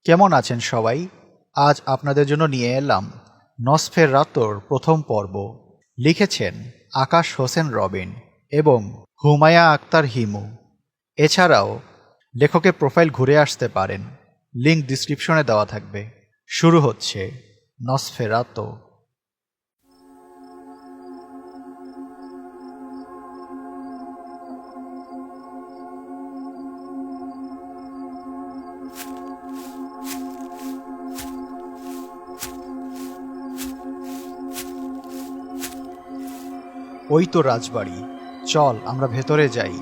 কেমন আছেন সবাই? আজ আপনাদের জন্য নিয়ে এলাম নসফেরাতোর প্রথম পর্ব। লিখেছেন আকাশ হোসেন রবিন এবং হুমায়া আক্তার হিমু। এছাড়াও লেখকের প্রোফাইল ঘুরে আসতে পারেন, লিংক ডিসক্রিপশনে দেওয়া থাকবে। শুরু হচ্ছে নসফেরাতো। ওই তো রাজবাড়ি, চল আমরা ভেতরে যাই।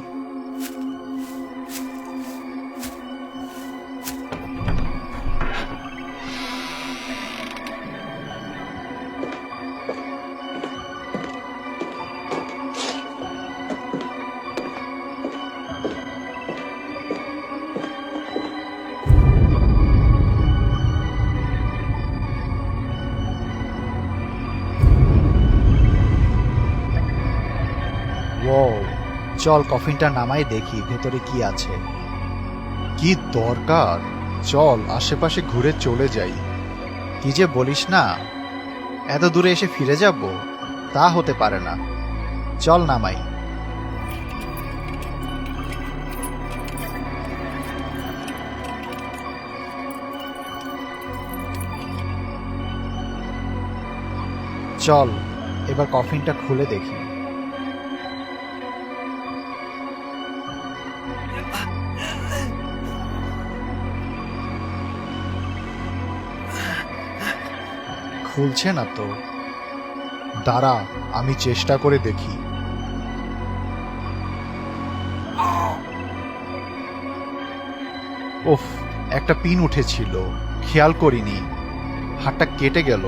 ও, চল কফিনটা নামাই দেখি ভেতরে কি আছে। কি দরকার, চল আশেপাশে ঘুরে চলে যাই। কি যে বলিস না, এত দূরে এসে ফিরে যাব তা হতে পারে না। চল নামাই। চল এবার কফিনটা খুলে দেখি। খুলছে না তো, দাঁড়া আমি চেষ্টা করে দেখি। উফ, একটা পিন উঠেছিল, খেয়াল করিনি, হাতটা কেটে গেল।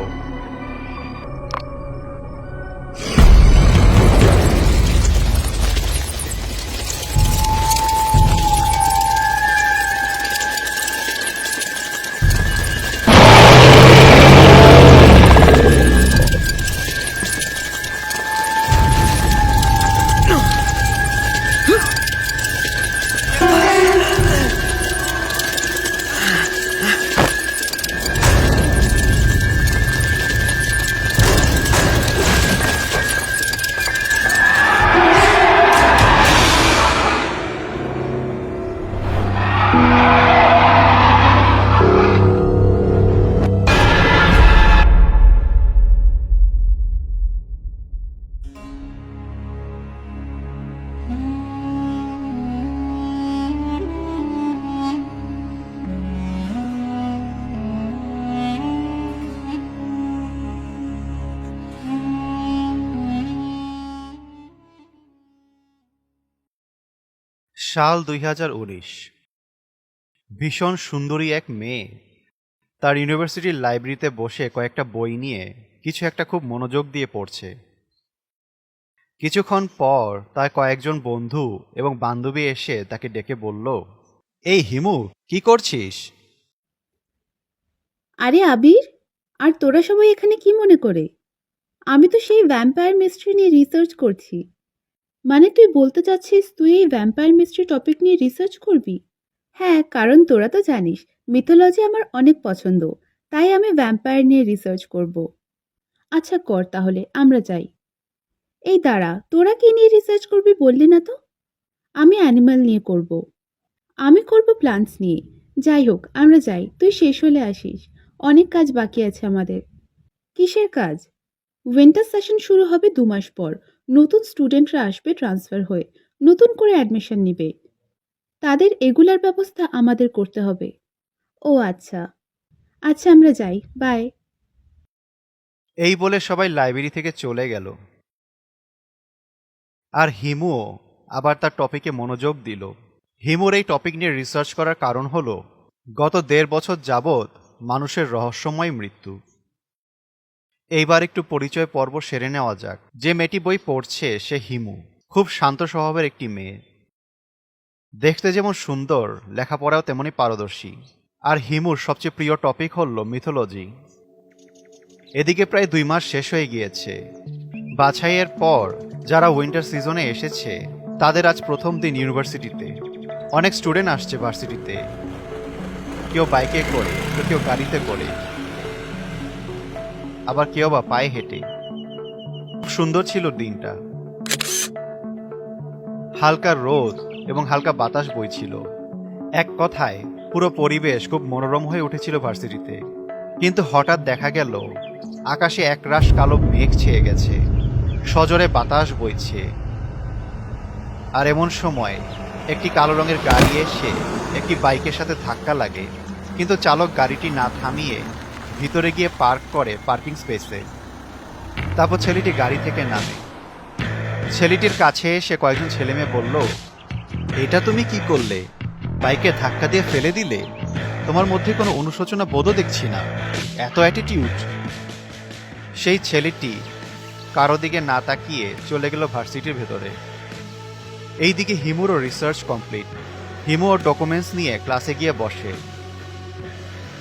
সাল 2019। ভীষণ সুন্দরী এক মেয়ে তার ইউনিভার্সিটির লাইব্রেরিতে বসে কয়েকটা বই নিয়ে কিছু একটা খুব মনোযোগ দিয়ে পড়ছে। কিছুক্ষণ পর তার কয়েকজন বন্ধু এবং বান্ধবী এসে তাকে ডেকে বলল, এই হিমু, কি করছিস? আরে আবির, আর তোরা সবাই এখানে কি মনে করে? আমি তো সেই ভ্যাম্পায়ার মিস্ট্রি নিয়ে রিসার্চ করছি। মানে তুই বলতে চাচ্ছিস তুই এই ভ্যাম্পায়ার মিস্ট্রি টপিক নিয়ে রিসার্চ করবি? হ্যাঁ, কারণ তোরা তো জানিস মিথোলজি আমার অনেক পছন্দ, তাই আমি ভ্যাম্পায়ার নিয়ে রিসার্চ করব। আচ্ছা কর তাহলে, আমরা যাই। এই দাঁড়া, তোরা কি নিয়ে রিসার্চ করবি বললি না তো? আমি অ্যানিমাল নিয়ে করব। আমি করব প্লান্টস নিয়ে। যাই হোক, আমরা যাই, তুই শেষ হলে আসিস। অনেক কাজ বাকি আছে আমাদের। কিসের কাজ? উইন্টার সেশন শুরু হবে 2 মাস পর। নতুন স্টুডেন্টরা আসবে ট্রান্সফার হয়ে, নতুন করে অ্যাডমিশন নিবে। তাদের এগুলার ব্যবস্থা আমাদের করতে হবে। ও আচ্ছা, আচ্ছা আমরা যাই, বাই। এই বলে সবাই লাইব্রেরি থেকে চলে গেল। আর হিমুও আবার তার টপিকে মনোযোগ দিল। হিমুর এই টপিক নিয়ে রিসার্চ করার কারণ হলো গত 1.5 বছর যাবৎ মানুষের রহস্যময় মৃত্যু। এইবার একটু পরিচয় পর্ব সেরে নেওয়া যাক। যে মেয়েটি বই পড়ছে সে হিমু, খুব শান্ত স্বভাবের একটি মেয়ে। দেখতে যেমন সুন্দর, লেখাপড়াও তেমনই পারদর্শী। আর হিমুর সবচেয়ে প্রিয় টপিক হল মিথোলজি। এদিকে প্রায় 2 মাস শেষ হয়ে গিয়েছে। বাছাইয়ের পর যারা উইন্টার সিজনে এসেছে তাদের আজ প্রথম দিন ইউনিভার্সিটিতে। অনেক স্টুডেন্ট আসছে ভার্সিটিতে। কেউ বাইকে করে, তো কেউ গাড়িতে করে, আবার কেউ বা পায়ে হেঁটে। খুব সুন্দর ছিল দিনটা। হালকা রোদ এবং হালকা বাতাস বইছিল। এক কথায় পুরো পরিবেশ খুব মনোরম হয়ে উঠেছিল ভার্সিটিতে। কিন্তু হঠাৎ দেখা গেল আকাশে একরাশ কালো মেঘ ছেয়ে গেছে, সজোরে বাতাস বইছে। আর এমন সময় একটি কালো রঙের গাড়ি এসে একটি বাইকের সাথে ধাক্কা লাগে, কিন্তু চালক গাড়িটি না থামিয়ে ভিতরে গিয়ে পার্ক করে পার্কিং স্পেসে। তারপর ছেলেটি গাড়ি থেকে নামে। ছেলেটির কাছে এসে কয়েকজন ছেলেমেয়ে বলল, এটা তুমি কি করলে? বাইকে ধাক্কা দিয়ে ফেলে দিলে? তোমার মধ্যে কোনো অনুশোচনা বোধও দেখছি না, এত অ্যাটিটিউড। সেই ছেলেটি কারো দিকে না তাকিয়ে চলে গেল ভার্সিটির ভেতরে। এইদিকে হিমুরও রিসার্চ কমপ্লিট। হিমু ওর ডকুমেন্টস নিয়ে ক্লাসে গিয়ে বসে।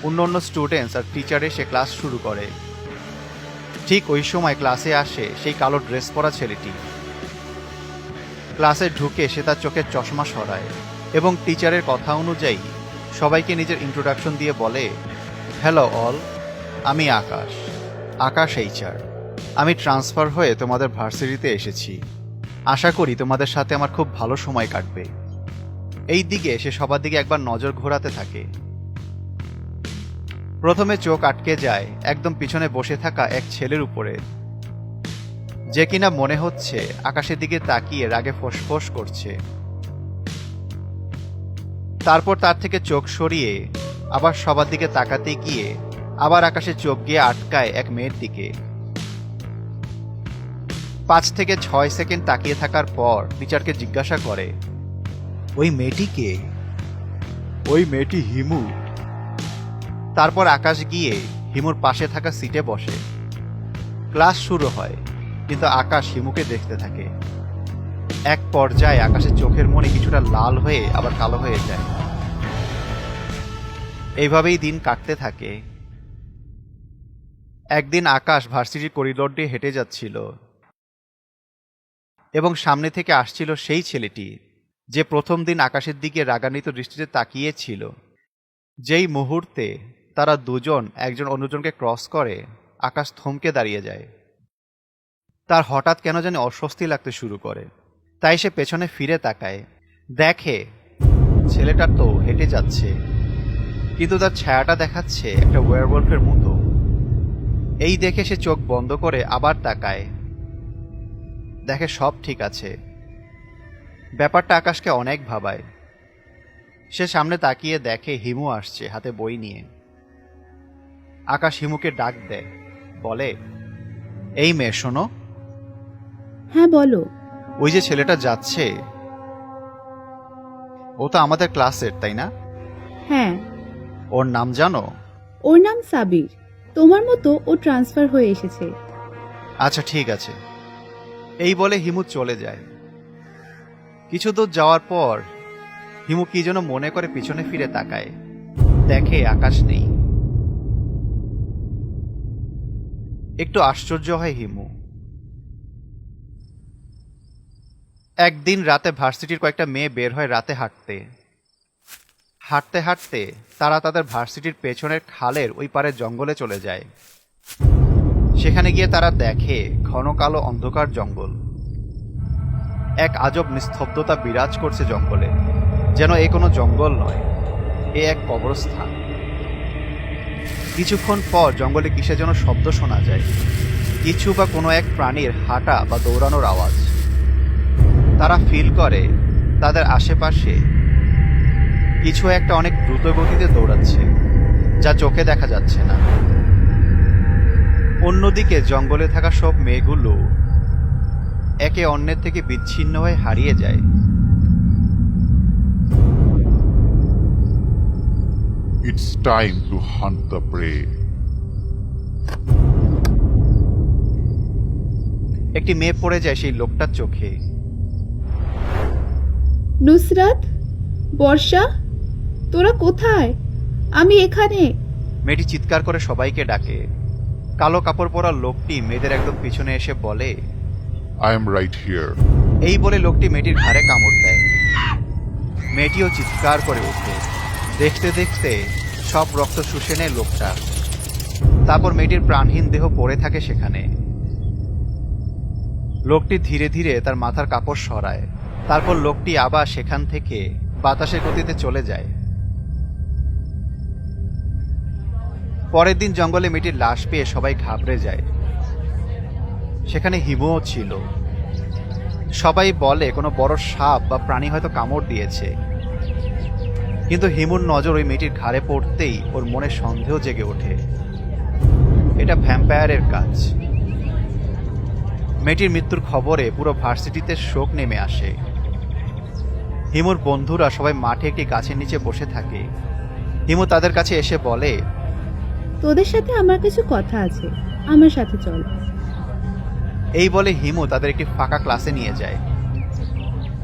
অন্য স্টুডেন্টস আর টিচার এসে ক্লাস শুরু করে। ঠিক ওই সময় ক্লাসে আসে সেই কালো ড্রেস পরা ছেলেটি। ক্লাসে ঢুকে সে তার চোখের চশমা সরায় এবং টিচারের কথা অনুযায়ী সবাইকে নিজের ইন্ট্রোডাকশন দিয়ে বলে, হ্যালো অল, আমি আকাশ এইচআর। আমি ট্রান্সফার হয়ে তোমাদের ভার্সিটিতে এসেছি। আশা করি তোমাদের সাথে আমার খুব ভালো সময় কাটবে। এই দিকে সে সবার দিকে একবার নজর ঘোরাতে থাকে। প্রথমে চোখ আটকে যায় একদম পিছনে বসে থাকা এক ছেলের উপরে, যে কিনা মনে হচ্ছে আকাশের দিকে তাকিয়ে রাগে ফোঁস করছে। তারপর তার থেকে চোখ সরিয়ে আবার সবার দিকে তাকাতে গিয়ে আবার আকাশে চোখ গিয়ে আটকায় এক মেয়ের দিকে। 5 থেকে 6 সেকেন্ড তাকিয়ে থাকার পর টিচারকে জিজ্ঞাসা করে, ওই মেয়েটি কে? ওই মেয়েটি হিমু। তারপর আকাশ গিয়ে হিমুর পাশে থাকা সিটে বসে। ক্লাস শুরু হয়, কিন্তু আকাশ হিমুকে দেখতে থাকে। এক পর্যায়ে আকাশের চোখের মনি কিছুটা লাল হয়ে আবার কালো হয়ে যায়। এইভাবেই দিন কাটতে থাকে। একদিন আকাশ ভার্সিটির করিডোর দিয়ে হেঁটে যাচ্ছিল এবং সামনে থেকে আসছিল সেই ছেলেটি, যে প্রথম দিন আকাশের দিকে রাগান্বিত দৃষ্টিতে তাকিয়েছিল। যেই মুহূর্তে তারা দুজন একজন অন্যজনকে ক্রস করে, আকাশ থমকে দাঁড়িয়ে যায়। তার হঠাৎ কেন জানি অস্বস্তি লাগতে শুরু করে, তাই সে পেছনে ফিরে তাকায়। দেখে ছেলেটা তো হেঁটে যাচ্ছে, কিন্তু তার ছায়াটা দেখাচ্ছে একটা ওয়্যারওয়ল্ফের মতো। এই দেখে সে চোখ বন্ধ করে আবার তাকায়, দেখে সব ঠিক আছে। ব্যাপারটা আকাশকে অনেক ভাবায়। সে সামনে তাকিয়ে দেখে হিমু আসছে হাতে বই নিয়ে। আকাশ হিমুকে ডাক দেয়, বলে, এই মেয়ে শোনো। হ্যাঁ বলো। ওই যে ছেলেটা যাচ্ছে, ও তো আমাদের ক্লাসের, তাই না? হ্যাঁ। ওর নাম জানো? ওর নাম সাবির। তোমার মতো ও ট্রান্সফার হয়ে এসেছে। আচ্ছা ঠিক আছে। এই বলে হিমু চলে যায়। কিছু দূর যাওয়ার পর হিমু কি যেন মনে করে পিছনে ফিরে তাকায়, দেখে আকাশ নেই। একটু আশ্চর্য হয় হিমু। একদিন রাতে ভার্সিটির কয়েকটা মেয়ে বের হয় রাতে হাঁটতে হাঁটতে তারা তাদের ভার্সিটির পেছনের খালের ওই পারে জঙ্গলে চলে যায়। সেখানে গিয়ে তারা দেখে ঘন কালো অন্ধকার জঙ্গল। এক আজব নিস্তব্ধতা বিরাজ করছে জঙ্গলে, যেন এ কোনো জঙ্গল নয়, এ এক কবরস্থান। কিছুক্ষণ পর জঙ্গলে কিসে যেন শব্দ শোনা যায়, কিছু বা কোনো এক প্রাণীর হাঁটা বা দৌড়ানোর আওয়াজ। তারা ফিল করে তাদের আশেপাশে কিছু একটা অনেক দ্রুত গতিতে দৌড়াচ্ছে, যা চোখে দেখা যাচ্ছে না। অন্যদিকে জঙ্গলে থাকা সব মেয়েগুলো একে অন্যের থেকে বিচ্ছিন্ন হয়ে হারিয়ে যায়। It's time to hunt the prey. একটি মেয়ে পড়ে যায় সেই লোকটার চোখে। নুসরাত, বর্ষা, তোরা কোথায়? আমি এখানে। মেয়েটি চিৎকার করে সবাইকে ডাকে। কালো কাপড় পরা লোকটি মেয়েদের একদম পিছনে এসে বলে, I am right here. এই বলে লোকটি মেয়েটির ঘাড়ে কামড় দেয়। মেয়েটিও চিৎকার করে ওঠে। দেখতে দেখতে সব রক্ত শুষে নেয় লোকটা। তারপর মেয়েটির প্রাণহীন দেহ পড়ে থাকে সেখানে। লোকটি ধীরে ধীরে তার মাথার কাপড় সরায়। তারপর লোকটি আবার সেখান থেকে বাতাসের গতিতে চলে যায়। পরের দিন জঙ্গলে মেয়েটির লাশ পেয়ে সবাই ঘাবড়ে যায়। সেখানে হিমুও ছিল। সবাই বলে কোনো বড় সাপ বা প্রাণী হয়তো কামড় দিয়েছে, কিন্তু হিমুর নজর ওই মেয়েটির ঘাড়ে পড়তেই ওর মনে সন্দেহ জেগে ওঠে। এটা ভ্যাম্পায়ারের কাজ। মেয়েটির মৃত্যুর খবরে পুরো ভার্সিটিতে শোক নেমে আসে। হিমুর বন্ধুরা সবাই মাঠে একটি গাছের নিচে বসে থাকে। হিমু তাদের কাছে এসে বলে, তোদের সাথে আমার কিছু কথা আছে, আমার সাথে চল। এই বলে হিমু তাদের একটি ফাঁকা ক্লাসে নিয়ে যায়।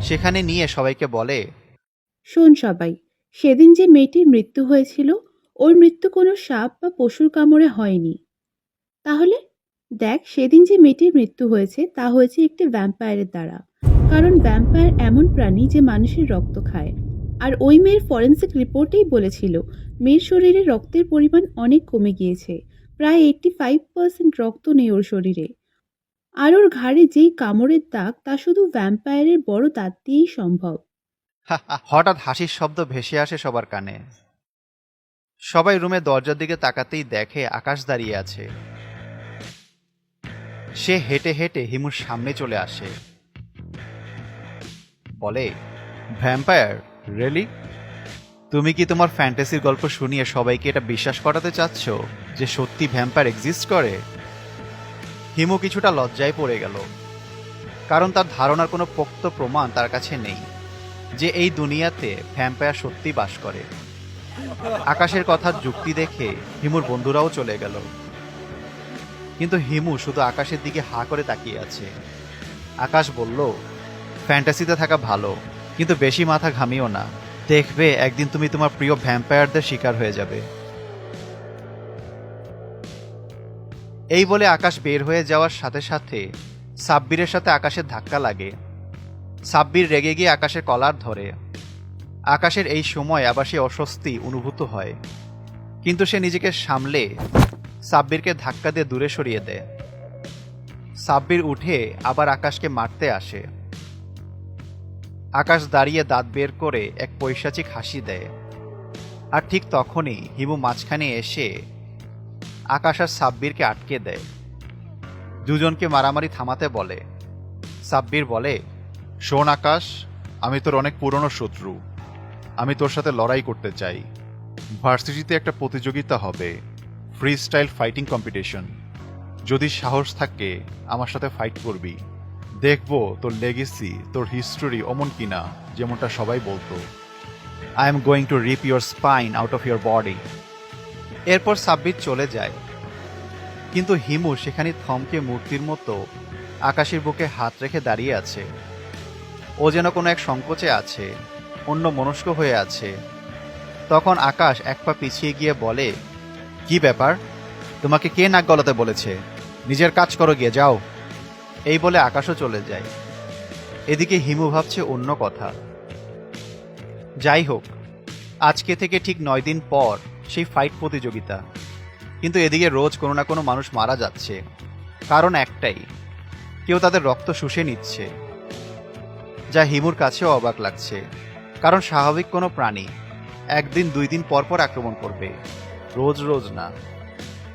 সেখানে নিয়ে সবাইকে বলে, শোন সবাই, সেদিন যে মেয়েটির মৃত্যু হয়েছিল, ওর মৃত্যু কোনো সাপ বা পশুর কামড়ে হয়নি। তাহলে দেখ, সেদিন যে মেয়েটির মৃত্যু হয়েছে তা হয়েছে একটি ভ্যাম্পায়ারের দ্বারা। কারণ ভ্যাম্পায়ার এমন প্রাণী যে মানুষের রক্ত খায়। আর ওই মেয়ের ফরেন্সিক রিপোর্টেই বলেছিল মেয়ের শরীরে রক্তের পরিমাণ অনেক কমে গিয়েছে, প্রায় 85% রক্ত নেই ওর শরীরে। আর ওর ঘাড়ে যেই কামড়ের দাগ তা শুধু ভ্যাম্পায়ারের বড় দাঁত দিয়েই সম্ভব। হঠাৎ হাসির শব্দ ভেসে আসে সবার কানে। সবাই রুমে দরজার দিকে তাকাতেই দেখে আকাশ দাঁড়িয়ে আছে। সে হেঁটে হেঁটে হিমুর সামনে চলে আসে। বলে, ভ্যাম্পায়ার রিয়েলি? তুমি কি তোমার ফ্যান্টাসির গল্প শুনিয়ে সবাইকে এটা বিশ্বাস করাতে চাচ্ছ যে সত্যি ভ্যাম্পায়ার এক্সিস্ট করে? হিমু কিছুটা লজ্জায় পড়ে গেল, কারণ তার ধারণার কোনো পোক্ত প্রমাণ তার কাছে নেই যে এই দুনিয়াতে ভ্যাম্পায়ার সত্যি বাস করে। আকাশের কথার যুক্তি দেখে হিমুর বন্ধুরাও চলে গেল, কিন্তু হিমু শুধু আকাশের দিকে হা করে তাকিয়ে আছে। আকাশ বলল, ফ্যান্টাসিতে থাকা ভালো, কিন্তু বেশি মাথা ঘামিও না। দেখবে একদিন তুমি তোমার প্রিয় ভ্যাম্পায়ারদের শিকার হয়ে যাবে। এই বলে আকাশ বের হয়ে যাওয়ার সাথে সাথে সাব্বিরের সাথে আকাশের ধাক্কা লাগে। সাব্বির রেগে গিয়ে আকাশের কলার ধরে। আকাশের এই সময় আবার সে অস্বস্তি অনুভূত হয়, কিন্তু সে নিজেকে সামলে সাব্বিরকে ধাক্কা দিয়ে দূরে সরিয়ে দেয়। সাব্বির উঠে আবার আকাশকে মারতে আসে। আকাশ দাঁড়িয়ে দাঁত বের করে এক পৈশাচিক হাসি দেয়। আর ঠিক তখনই হিমু মাঝখানে এসে আকাশ আর সাব্বিরকে আটকে দেয়। দুজনকে মারামারি থামাতে বলে। সাব্বির বলে, শোন আকাশ, আমি তোর অনেক পুরনো শত্রু। আমি তোর সাথে লড়াই করতে চাই। ভার্সিটিতে একটা প্রতিযোগিতা হবে, ফ্রি স্টাইল ফাইটিং কম্পিটিশন। যদি সাহস থাকে আমার সাথে ফাইট করবি। দেখবো তোর লেগেসি, তোর হিস্টোরি অমন কিনা যেমনটা সবাই বলতো। I am going to rip your spine out of your body. এরপর সাব্বির চলে যায়, কিন্তু হিমু সেখানে থমকে মূর্তির মতো আকাশের বুকে হাত রেখে দাঁড়িয়ে আছে। ও যেন কোনো এক সংকোচে আছে, অন্য মনস্ক হয়ে আছে। তখন আকাশ এক পা পিছিয়ে গিয়ে বলে, কি ব্যাপার? তোমাকে কে নাক গলাতে বলেছে? নিজের কাজ করো, গিয়ে যাও। এই বলে আকাশও চলে যায়। এদিকে হিমু ভাবছে অন্য কথা। যাই হোক, আজকে থেকে ঠিক 9 দিন পর সেই ফাইট প্রতিযোগিতা। কিন্তু এদিকে রোজ কোনো না কোনো মানুষ মারা যাচ্ছে। কারণ একটাই, কেউ তাদের রক্ত শুষে নিচ্ছে। যা হিমুর কাছেও অবাক লাগছে, কারণ স্বাভাবিক কোনো প্রাণী 1 দিন 2 দিন পর পর আক্রমণ করবে, রোজ রোজ না।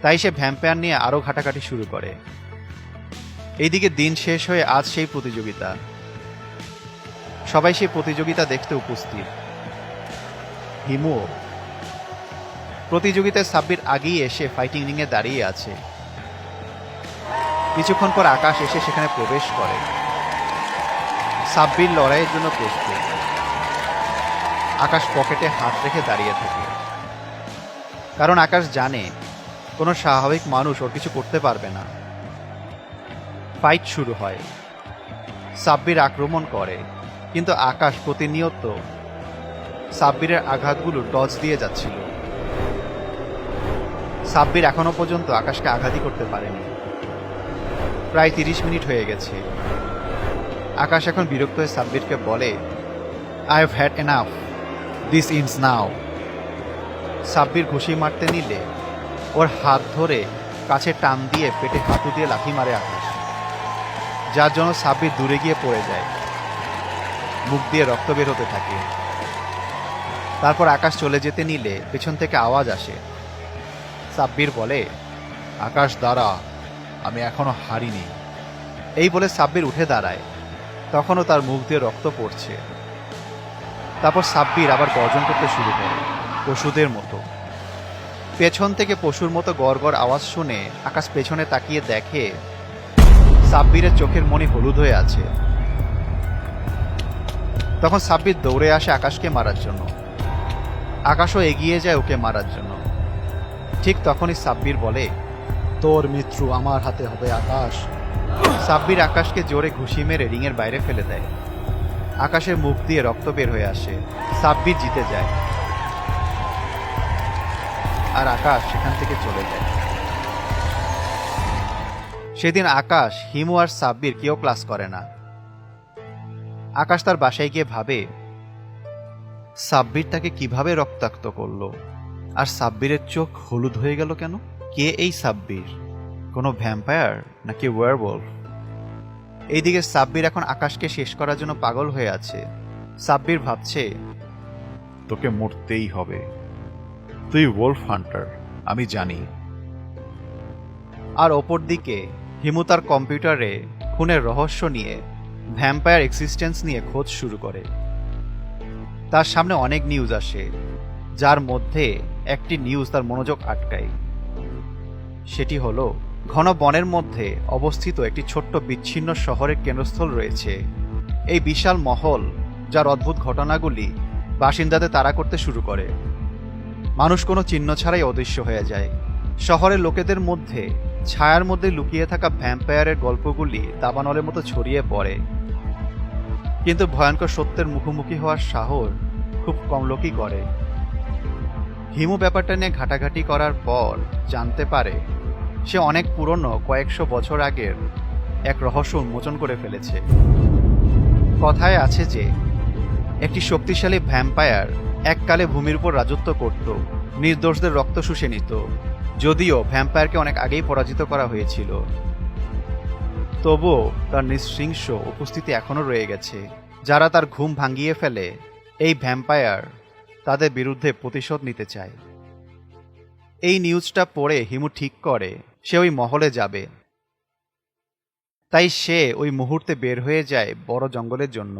তাই সে ভ্যাম্পায়ার নিয়ে আরও ঘাটাঘাটি শুরু করে। এইদিকে দিন শেষ হয়ে আজ সেই প্রতিযোগিতা। সবাই সেই প্রতিযোগিতা দেখতে উপস্থিত, হিমুও। প্রতিযোগিতায় সাব্বির আগেই এসে ফাইটিং রিংয়ে দাঁড়িয়ে আছে। কিছুক্ষণ পর আকাশ এসে সেখানে প্রবেশ করে। সাব্বির লড়াইয়ের জন্য প্রস্তুত। আকাশ পকেটে হাত রেখে দাঁড়িয়ে থাকে, কারণ আকাশ জানে কোনো স্বাভাবিক মানুষ ওর কিছু করতে পারবে না। ফাইট শুরু হয়। সাব্বির আক্রমণ করে, কিন্তু আকাশ প্রতিনিয়ত সাব্বিরের আঘাতগুলো ডজ দিয়ে যাচ্ছিল। সাব্বির এখনো পর্যন্ত আকাশকে আঘাতই করতে পারেনি। প্রায় 30 মিনিট হয়ে গেছে। আকাশ এখন বিরক্ত হয়ে সাব্বিরকে বলে, I have had enough, this ends now. Sabbir ঘুষি মারতে নিলে ওর হাত ধরে কাছে টান দিয়ে পেটে হাঁটু দিয়ে লাথি মারে আকাশ, যার জন্য সাব্বির দূরে গিয়ে পড়ে যায়। মুখ দিয়ে রক্ত বের হতে থাকে। তারপর আকাশ চলে যেতে নিলে পেছন থেকে আওয়াজ আসে। সাব্বির বলে, আকাশ দাঁড়া, আমি এখনো হারিনি। এই বলে সাব্বির উঠে দাঁড়ায়। তখনও তার মুখ দিয়ে রক্ত পড়ছে। তারপর সাব্বির আবার গর্জন করতে শুরু করে, পশুদের মতো। পেছন থেকে পশুর মতো গড় গড় আওয়াজ শুনে আকাশ পেছনে তাকিয়ে দেখে সাব্বিরের চোখের মণি হলুদ হয়ে আছে। তখন সাব্বির দৌড়ে আসে আকাশকে মারার জন্য। আকাশও এগিয়ে যায় ওকে মারার জন্য। ঠিক তখনই সাব্বির বলে, তোর মৃত্যু আমার হাতে হবে আকাশ। সাব্বির আকাশকে জোরে ঘুষি মেরে রিংয়ের বাইরে ফেলে দেয়। আকাশের মুখ দিয়ে রক্ত বের হয়ে আসে। সাব্বির জিতে যায় আর আকাশ সেখান থেকে চলে যায়। সেদিন আকাশ, হিমু আর সাব্বির কেউ ক্লাস করে না। আকাশ তার বাসায় গিয়ে ভাবে সাব্বির তাকে কিভাবে রক্তাক্ত করলো, আর সাব্বিরের চোখ হলুদ হয়ে গেল কেন? কে এই সাব্বির? কোনো ভ্যাম্পায়ার নাকি ওয়্যারওয়ল্ফ? এইদিকে সাব্বির এখন আকাশকে শেষ করার জন্য পাগল হয়ে আছে। সাব্বির ভাবছে, তোকে মরতেই হবে। তুই ওলফ হান্টার, আমি জানি। আর ওপর দিকে হিমু তার কম্পিউটারে খুনের রহস্য নিয়ে, ভ্যাম্পায়ার এক্সিস্টেন্স নিয়ে খোঁজ শুরু করে। তার সামনে অনেক নিউজ আসে, যার মধ্যে একটি নিউজ তার মনোযোগ আটকায়। সেটি হলো, ঘন বনের মধ্যে অবস্থিত একটি ছোট্ট বিচ্ছিন্ন শহরের কেন্দ্রস্থল রয়েছে। এই বিশাল মহল, যার অদ্ভুত ঘটনাগুলি বাসিন্দাদের তাড়া করতে শুরু করে। মানুষ কোনো চিহ্ন ছাড়াই অদৃশ্য হয়ে যায়। শহরের লোকেদের মধ্যে ছায়ার মধ্যে লুকিয়ে থাকা ভ্যাম্পায়ারের গল্পগুলি দাবানলের মতো ছড়িয়ে পড়ে। কিন্তু ভয়ঙ্কর সত্যের মুখোমুখি হওয়ার সাহস খুব কম লোকই করে। হিমু ব্যাপারটা নিয়ে ঘাটাঘাটি করার পর জানতে পারে সে অনেক পুরনো, কয়েকশো বছর আগের এক রহস্য উন্মোচন করে ফেলেছে। কথায় আছে যে একটি শক্তিশালী ভ্যাম্পায়ার এককালে ভূমির উপর রাজত্ব করত, নির্দোষদের রক্ত শুষে নিত। যদিও ভ্যাম্পায়ারকে অনেক আগেই পরাজিত করা হয়েছিল, তবুও তার নৃশংস উপস্থিতি এখনো রয়ে গেছে। যারা তার ঘুম ভাঙিয়ে ফেলে, এই ভ্যাম্পায়ার তাদের বিরুদ্ধে প্রতিশোধ নিতে চায়। এই নিউজটা পড়ে হিমু ঠিক করে সে ওই মহলে যাবে। তাই সে ওই মুহূর্তে বের হয়ে যায় বড় জঙ্গলের জন্য।